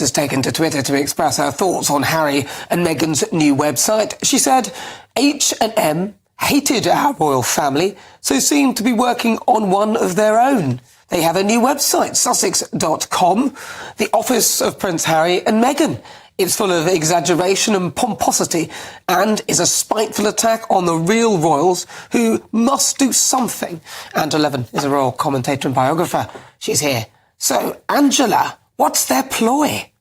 has taken to Twitter to express her thoughts on Harry and Meghan's new website. She said H&M hated our royal family, so seemed to be working on one of their own. They have a new website, Sussex.com, the office of Prince Harry and Meghan. It's full of exaggeration and pomposity and is a spiteful attack on the real royals who must do something. Angela Levin is a royal commentator and biographer. She's here. So, Angela, what's their ploy?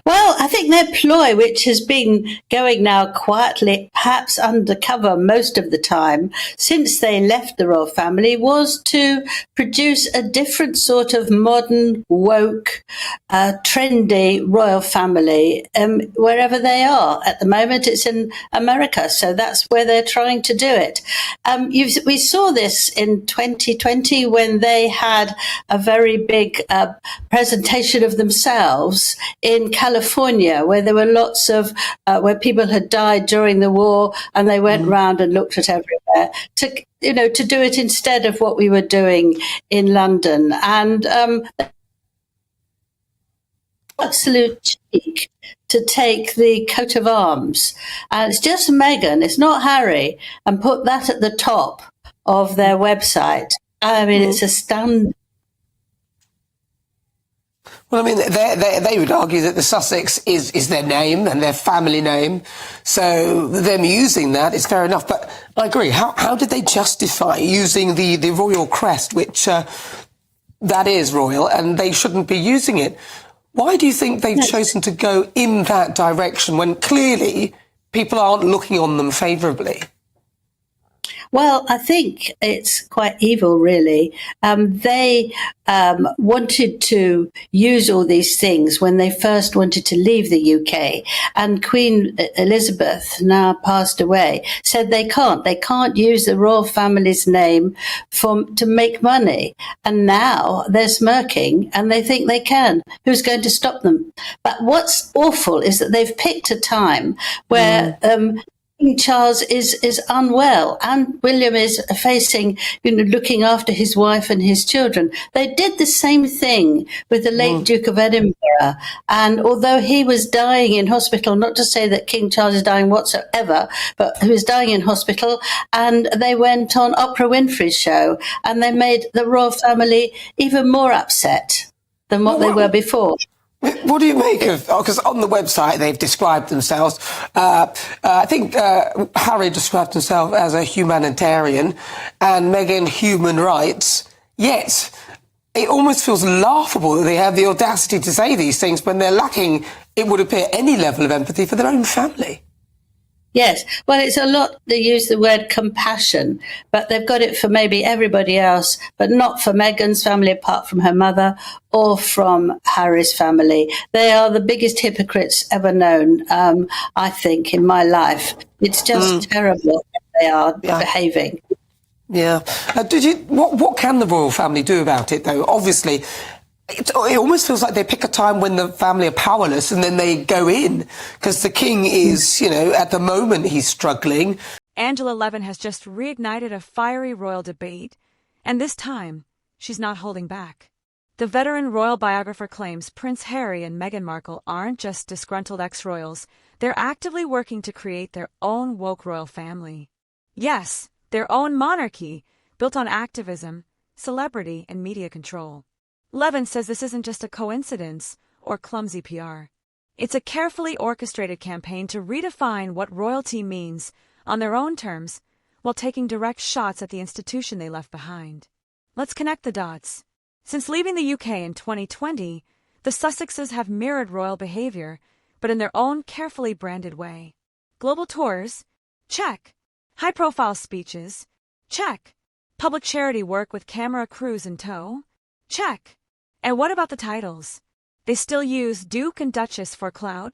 Well, I think their ploy, which has been going now quietly, perhaps undercover most of the time, since they left the royal family, was to produce a different sort of modern, woke, trendy royal family wherever they are. At the moment, it's in America, so that's where they're trying to do it. We saw this in 2020 when they had a very big presentation of themselves in California, where there were lots of where people had died during the war, and they went round and looked at everywhere to do it instead of what we were doing in London. And absolute cheek to take the coat of arms, and it's just Meghan, it's not Harry, and put that at the top of their website. I mean, it's astounding. Well, I mean, they would argue that the Sussex is their name and their family name, so them using that is fair enough. But I agree. How did they justify using the royal crest, which that is royal, and they shouldn't be using it? Why do you think they've chosen to go in that direction when clearly people aren't looking on them favourably? Well, I think it's quite evil, really. They wanted to use all these things when they first wanted to leave the UK. And Queen Elizabeth, now passed away, said they can't use the royal family's name to make money. And now they're smirking and they think they can. Who's going to stop them? But what's awful is that they've picked a time where King Charles is unwell and William is facing, looking after his wife and his children. They did the same thing with the late Duke of Edinburgh. And although he was dying in hospital, not to say that King Charles is dying whatsoever, but he was dying in hospital, and they went on Oprah Winfrey's show and they made the royal family even more upset than what they were before. What do you make of, because on the website they've described themselves, I think Harry described himself as a humanitarian and Meghan human rights, yet it almost feels laughable that they have the audacity to say these things when they're lacking, it would appear, any level of empathy for their own family. Yes, well, it's a lot, they use the word compassion, but they've got it for maybe everybody else, but not for Meghan's family apart from her mother or from Harry's family. They are the biggest hypocrites ever known, I think, in my life. It's just terrible how they are behaving. Yeah. What can the royal family do about it, though? Obviously, it almost feels like they pick a time when the family are powerless and then they go in, because the king is, at the moment he's struggling. Angela Levin has just reignited a fiery royal debate, and this time, she's not holding back. The veteran royal biographer claims Prince Harry and Meghan Markle aren't just disgruntled ex-royals, they're actively working to create their own woke royal family. Yes, their own monarchy, built on activism, celebrity, and media control. Levin says this isn't just a coincidence or clumsy PR. It's a carefully orchestrated campaign to redefine what royalty means on their own terms while taking direct shots at the institution they left behind. Let's connect the dots. Since leaving the UK in 2020, the Sussexes have mirrored royal behavior, but in their own carefully branded way. Global tours? Check. High-profile speeches? Check. Public charity work with camera crews in tow? Check. And what about the titles? They still use Duke and Duchess for clout,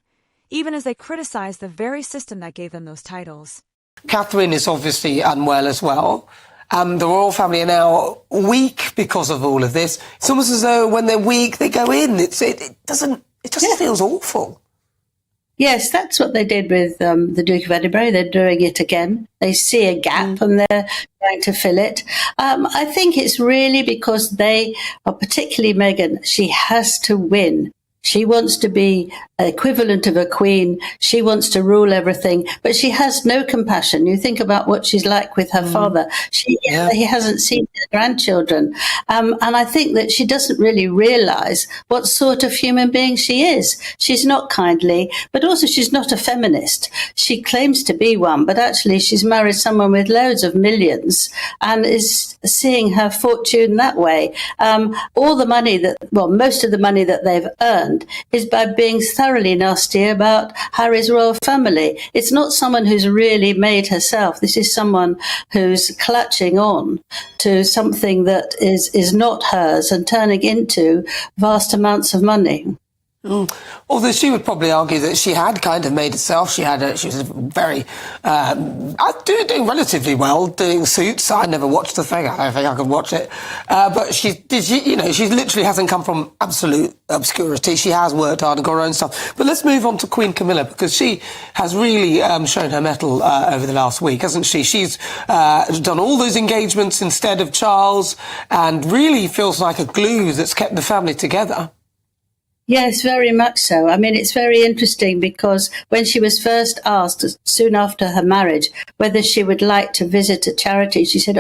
even as they criticize the very system that gave them those titles. Catherine is obviously unwell as well. The royal family are now weak because of all of this. It's almost as though when they're weak, they go in. It just feels awful. Yes, that's what they did with the Duke of Edinburgh. They're doing it again. They see a gap and they're trying to fill it. I think it's really because they, particularly Meghan, she has to win. She wants to be equivalent of a queen. She wants to rule everything, but she has no compassion. You think about what she's like with her father. He hasn't seen her grandchildren. And I think that she doesn't really realize what sort of human being she is. She's not kindly, but also she's not a feminist. She claims to be one, but actually she's married someone with loads of millions and is seeing her fortune that way. All the money most of the money that they've earned is by being thoroughly nasty about Harry's royal family. It's not someone who's really made herself. This is someone who's clutching on to something that is not hers and turning into vast amounts of money. Although she would probably argue that she had kind of made herself. She was very doing relatively well doing Suits. I never watched the thing. I don't think I could watch it. But she literally hasn't come from absolute obscurity. She has worked hard and got her own stuff. But let's move on to Queen Camilla, because she has really shown her mettle over the last week, hasn't she? She's done all those engagements instead of Charles, and really feels like a glue that's kept the family together. Yes, very much so. I mean, it's very interesting because when she was first asked, soon after her marriage, whether she would like to visit a charity, she said,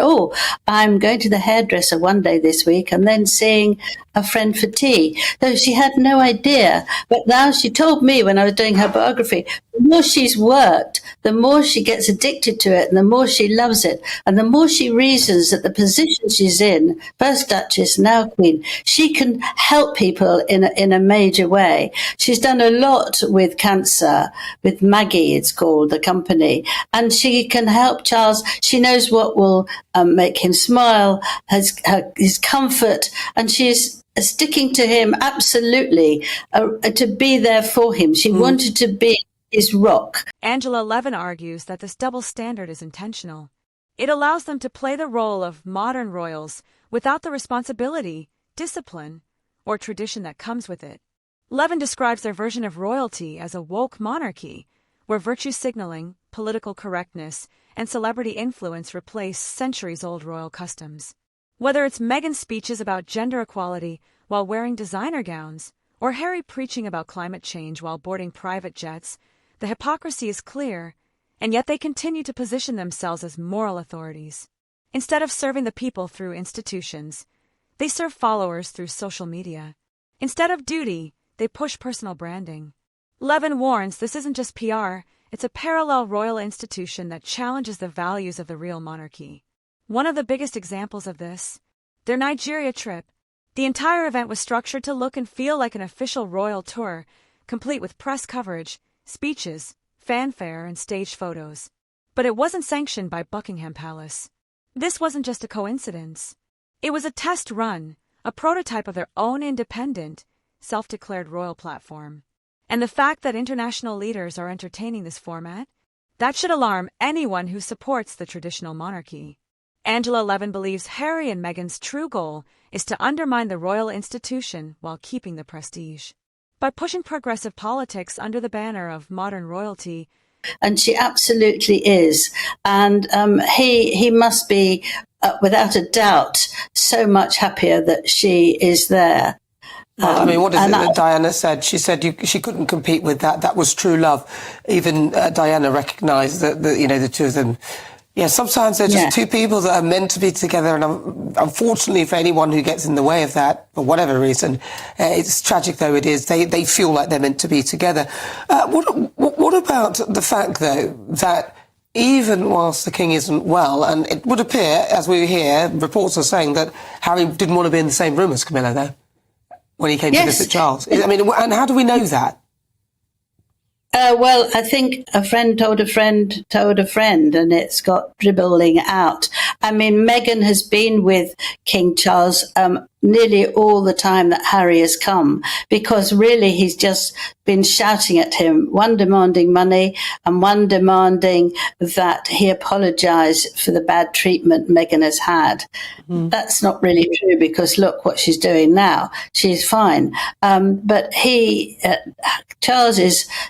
I'm going to the hairdresser one day this week and then seeing a friend for tea. So she had no idea. But now she told me when I was doing her biography, the more she's worked, the more she gets addicted to it and the more she loves it. And the more she reasons that the position she's in, first Duchess, now Queen, she can help people in a major way. She's done a lot with cancer, with Maggie, it's called, the company, and she can help Charles. She knows what will make him smile, his comfort, and she's sticking to him absolutely to be there for him. She wanted to be his rock. Angela Levin argues that this double standard is intentional. It allows them to play the role of modern royals without the responsibility, discipline, or tradition that comes with it. Levin describes their version of royalty as a woke monarchy, where virtue signaling, political correctness, and celebrity influence replace centuries-old royal customs. Whether it's Meghan's speeches about gender equality while wearing designer gowns, or Harry preaching about climate change while boarding private jets, the hypocrisy is clear, and yet they continue to position themselves as moral authorities. Instead of serving the people through institutions, they serve followers through social media. Instead of duty, they push personal branding. Levin warns this isn't just PR, it's a parallel royal institution that challenges the values of the real monarchy. One of the biggest examples of this, their Nigeria trip. The entire event was structured to look and feel like an official royal tour, complete with press coverage, speeches, fanfare, and staged photos. But it wasn't sanctioned by Buckingham Palace. This wasn't just a coincidence. It was a test run, a prototype of their own independent, self-declared royal platform. And the fact that international leaders are entertaining this format, that should alarm anyone who supports the traditional monarchy. Angela Levin believes Harry and Meghan's true goal is to undermine the royal institution while keeping the prestige. By pushing progressive politics under the banner of modern royalty. And she absolutely is. And he must be, without a doubt, so much happier that she is there. Well, I mean, what is it that Diana said? She said she couldn't compete with that. That was true love. Even Diana recognised that the two of them. Yeah, sometimes they're just two people that are meant to be together, and unfortunately for anyone who gets in the way of that, for whatever reason, it's tragic though it is, they feel like they're meant to be together. What about the fact, though, that even whilst the king isn't well, and it would appear, as we hear, reports are saying that Harry didn't want to be in the same room as Camilla, though, when he came to visit Charles. I mean, and how do we know that? Well, I think a friend told a friend told a friend, and it's got dribbling out. I mean, Meghan has been with King Charles nearly all the time that Harry has come, because really he's just been shouting at him, one demanding money and one demanding that he apologise for the bad treatment Meghan has had. That's not really true, because look what she's doing now. She's fine. But Charles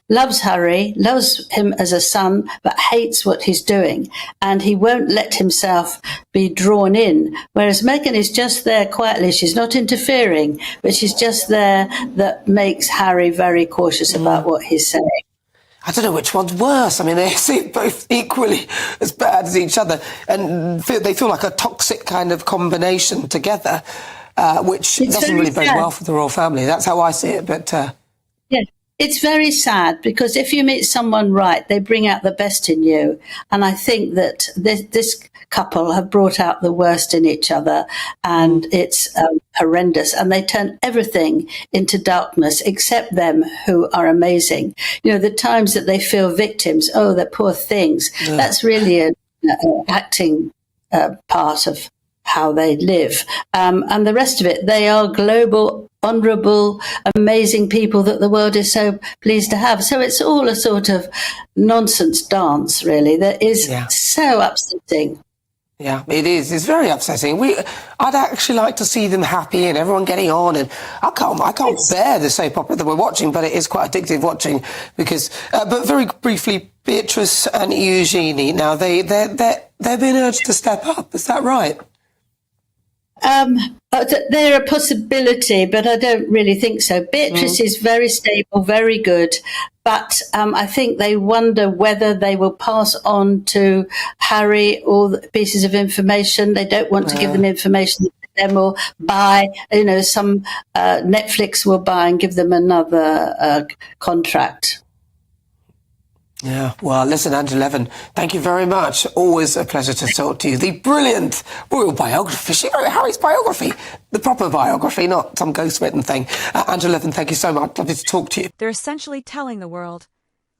loves Harry, loves him as a son, but hates what he's doing. And he won't let himself be drawn in. Whereas Meghan is just there quietly. She's not interfering, but she's just there. That makes Harry very cautious about what he's saying. I don't know which one's worse. I mean, they seem both equally as bad as each other, and they feel like a toxic kind of combination together, which doesn't really bode well for the royal family. That's how I see it, but... Yeah, it's very sad, because if you meet someone right, they bring out the best in you. And I think that this couple have brought out the worst in each other, and it's horrendous. And they turn everything into darkness except them, who are amazing. You know, the times that they feel victims, oh, the poor things. Yeah. That's really an acting part of how they live. And the rest of it, they are global, honourable, amazing people that the world is so pleased to have. So it's all a sort of nonsense dance, really, that is so upsetting. Yeah, it is. It's very upsetting. I'd actually like to see them happy and everyone getting on. And I can't bear the soap opera that we're watching, but it is quite addictive watching because. But very briefly, Beatrice and Eugenie. Now they're being urged to step up. Is that right? They're a possibility, but I don't really think so. Beatrice is very stable, very good, but I think they wonder whether they will pass on to Harry all the pieces of information. They don't want to give them information that them or buy, some Netflix will buy and give them another contract. Yeah, well, listen, Angela Levin, thank you very much. Always a pleasure to talk to you. The brilliant royal biography. She wrote Harry's biography, the proper biography, not some ghost-written thing. Angela Levin, thank you so much. Lovely to talk to you. They're essentially telling the world,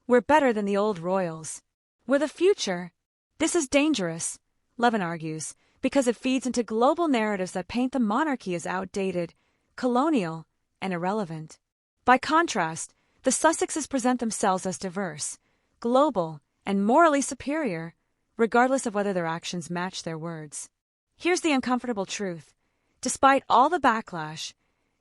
we're better than the old royals. We're the future. This is dangerous, Levin argues, because it feeds into global narratives that paint the monarchy as outdated, colonial, and irrelevant. By contrast, the Sussexes present themselves as diverse, global, and morally superior, regardless of whether their actions match their words. Here's the uncomfortable truth. Despite all the backlash,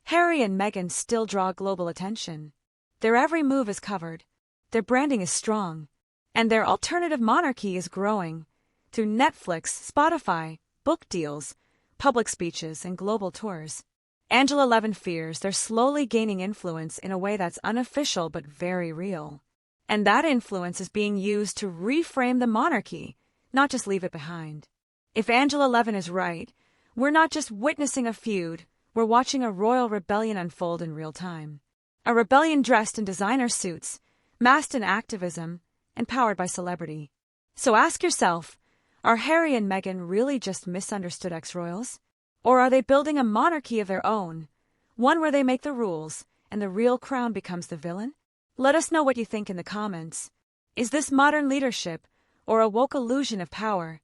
Harry and Meghan still draw global attention. Their every move is covered, their branding is strong, and their alternative monarchy is growing through Netflix, Spotify, book deals, public speeches, and global tours. Angela Levin fears they're slowly gaining influence in a way that's unofficial but very real. And that influence is being used to reframe the monarchy, not just leave it behind. If Angela Levin is right, we're not just witnessing a feud, we're watching a royal rebellion unfold in real time. A rebellion dressed in designer suits, masked in activism, and powered by celebrity. So ask yourself, are Harry and Meghan really just misunderstood ex-royals? Or are they building a monarchy of their own, one where they make the rules and the real crown becomes the villain? Let us know what you think in the comments. Is this modern leadership or a woke illusion of power?